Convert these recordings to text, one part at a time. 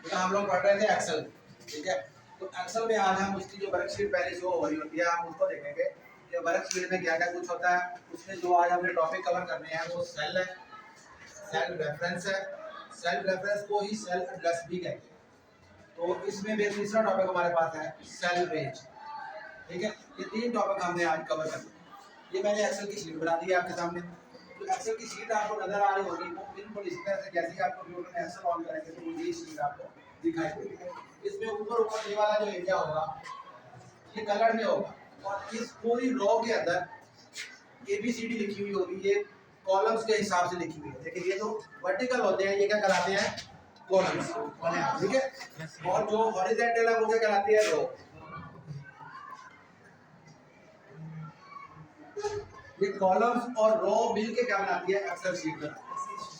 तो हम लोग पढ़ रहे थे एक्सेल, ठीक है। तो एक्सेल में आज हम उसकी जो वर्कशीट पहले शो हो रही होती है हम उसको देखेंगे कि वर्कशीट में क्या क्या कुछ होता है। उसमें जो आज हमने टॉपिक कवर करने हैं वो सेल है, सेल रेफरेंस है, सेल रेफरेंस को ही सेल एड्रेस भी कहते हैं। तो इसमें भी तीसरा टॉपिक हमारे पास है सेल रेंज, ठीक है। ये तीन टॉपिक हमने आज कवर कर लिए। ये मैंने एक्सेल की शीट बना दी है आपके सामने। तो एक्सेल की शीट आपको नजर आ रही होगी, वो बिल्कुल इस तरह से जैसे ही आप कंप्यूटर में एक्सेल ऑन करेंगे तो ये शीट आपको दिखाई देगी। इसमें ऊपर ऊपर ये वाला जो एरिया होगा ये कलर में होगा, और इस पूरी रो के अंदर ABCD लिखी हुई होगी, ये कॉलम्स के हिसाब से लिखी हुई है। देखिए ये जो वर्टिकल होते हैं ये क्या कहलाते हैं, कॉलम्स, ठीक है। और जो हॉरिजॉन्टल है वो क्या कहलाती है, रो। ये कॉलम्स और रो मिल के क्या बनाती है, एक्सेल शीट बनाती है,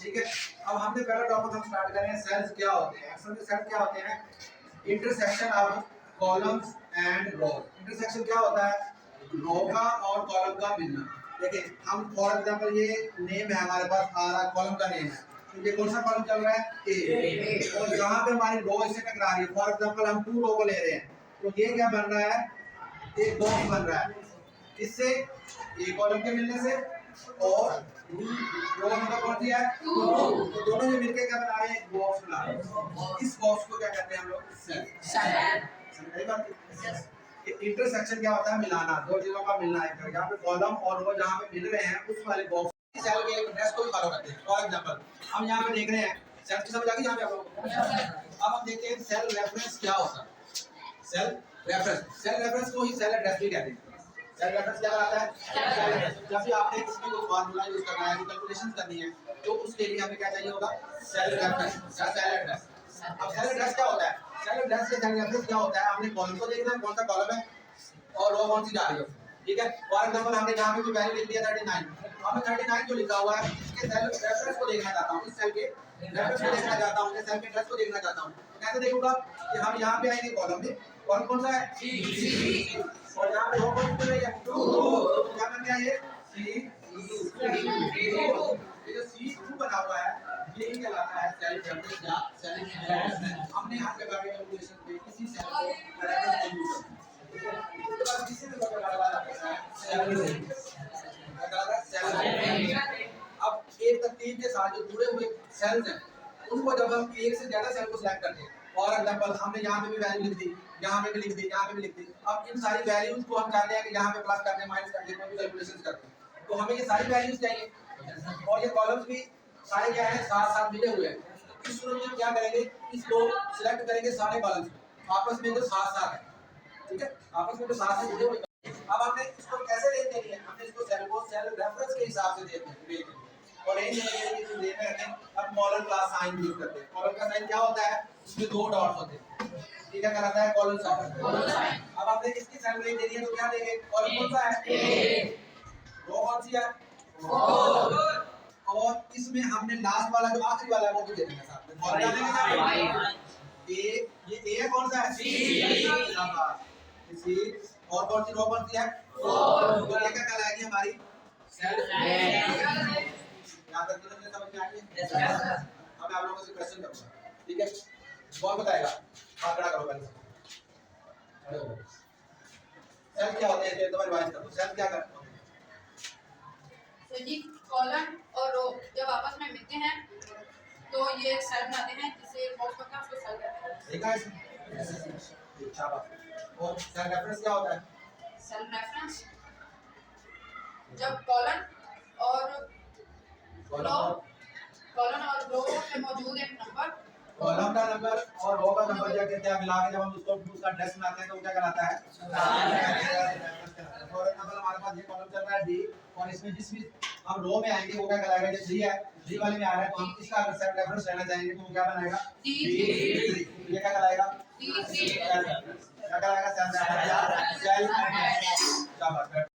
ठीक है। अब हमने पहला टॉपिक हम स्टार्ट करें, सेल्स क्या होते हैं। एक्सेल में सेल क्या होते हैं, intersection of columns and row. Intersection क्या होता है, रो का और कॉलम का मिलना। देखिए हम फॉर एग्जांपल ये नेम है हमारे पास, आ कॉलम का नेम है, तो ये कौन सा कॉलम चल रहा है, ए। और यहाँ पे हमारी रो इससे टकरा रही है, फॉर एग्जांपल हम 2 रो को ले रहे हैं, तो ये क्या बन रहा है, एक बॉक्स बन रहा है। इससे ए कॉलम के मिलने से और रो नंबर कौन सी है, 2, तो दोनों में मिलकर क्या बना रहे हैं, एक बॉक्स बना रहे हैं। इस बॉक्स को क्या कहते हैं हम लोग, सेल। समझ बात। इंटरसेक्शन क्या होता है, मिलाना, दो चीजों का मिलना है। यहाँ पे कॉलम और रो जहाँ पे मिल रहे हैं उस वाले बॉक्स सेल के एड्रेस को भी फॉलो करते हैं। फॉर एग्जांपल हम यहाँ पे देख रहे हैं, सेल की समझ आ गई यहाँ पे आप लोगों को। अब हम देखते हैं सेल रेफरेंस क्या होता है। सेल रेफरेंस को ही सेल एड्रेस भी कहते हैं। सेल रेफरेंस क्या कराता है, जब भी आपने किसी को फार्मूला यूज करना है, कैलकुलेशन करनी है, तो उसके लिए हमें क्या चाहिए होगा, सेल रेफरेंस या सेल एड्रेस। अब सेल एड्रेस क्या होता है, सेल एड्रेस से सेल रेफरेंस क्या होता है, हमने कॉलम को देखना है कौन सा कॉलम है और रो कौन सी जा रही है, ठीक है। फॉर एग्जांपल हमने यहाँ पे कोई वैल्यू लिख दिया 39, अब मैं 39 जो लिखा हुआ है इसके सेल रेफरेंस को देखना चाहता हूँ, इस सेल के रेफरेंस को देखना चाहता हूँ, इस सेल के एड्रेस को देखना चाहता हूँ। कैसे देखूंगा कि हम यहाँ पे आएंगे कॉलम में, कॉलम कौन सा है, सी, और यहाँ पे रो कौन सी है, 2, क्या बन गया ये, ये जो C2 बना हुआ है ये ही कहलाता है सेल रेफरेंस या सेल एड्रेस। हमने यहाँ पे बाकी कैलकुलेशन पे इसी सेल को रेफरेंस को यूज करते हैं। उसके बाद किसी भी प्रकार का सेल रेफरेंस, अब एक तरतीब के साथ जो जुड़े हुए सेल्स हैं उनको जब हम एक से ज्यादा सेल को सिलेक्ट करते हैं, फॉर एग्जांपल हमने यहाँ पे भी वैल्यू लिख दी, यहाँ पे भी लिख दी, यहाँ पे भी लिख दी। अब इन सारी वैल्यूज को हम चाहते हैं कि यहाँ पे प्लस करने, माइनस करने, कोई भी कैलकुलेशन करते हैं, तो हमें ये सारी वैल्यूज चाहिए और ये कॉलम्स भी सारे क्या है, साथ साथ मिले हुए हैं। तो इस सूरत में क्या करेंगे, इसको सिलेक्ट करेंगे सारे कॉलम्स आपस में जो साथ साथ है, ठीक है, आपस में जो साथ से जुड़े हुए। अब हमने इसको कैसे रेंज देनी है, हमने इसको सेल को सेल रेफरेंस के हिसाब से देते हैं और रेंज देने हैं। अब कॉलम का साइन यूज करते हैं। कॉलम का साइन क्या होता है, इसमें 2 डॉट्स होते हैं, ठीक है, कराता है कॉलम साइन। अब आपने इसकी सेल रेंज दे दी है तो क्या देंगे, कॉलम कौन सा है, ए, रो कौन सी है, 4, और इसमें हमने लास्ट वाला जो आखिरी वाला है वो भी दे देंगे साथ में। और क्या देंगे, ए, ये ए है, कौन सा है, सी, और कौन सी रो कौन सी है, 4, तो ये क्या कहलाएगी हमारी सेल रेंज। यहाँ तक तो समझ में आ गई। अब मैं आप लोगों से क्वेश्चन करूंगा, ठीक है, कौन बताएगा, हाथ खड़ा करो पहले। सेल क्या होते हैं, तुम्हारी बात करो, सेल क्या करते हैं, सर जी कॉलम और रो जब आपस में मिलते हैं तो ये एक सेल बनाते हैं, जिसे बॉक्स होता है उसको सेल कहते हैं। ठीक है, शाबाश। और सेल रेफरेंस क्या होता है, सेल रेफरेंस जब कॉलम और रो में मौजूद एक नंबर, कॉलम का नंबर और रो का नंबर क्या कहते हैं, मिला के जब हम उसको उसका एड्रेस बनाते हैं तो वो क्या कहलाता है, फॉर एग्जांपल हमारे पास ये कॉलम चल रहा है डी, और इसमें जिस भी हम रो में आएंगे वो क्या कहलाएगा, जब डी है, डी वाले में आ रहा है तो हम इसका अगर सेल रेफरेंस लेना चाहेंगे तो वो क्या बनाएगा, डी, ये क्या कहलाएगा, डी, क्या कहलाएगा, सेल रेफरेंस, शाबाश।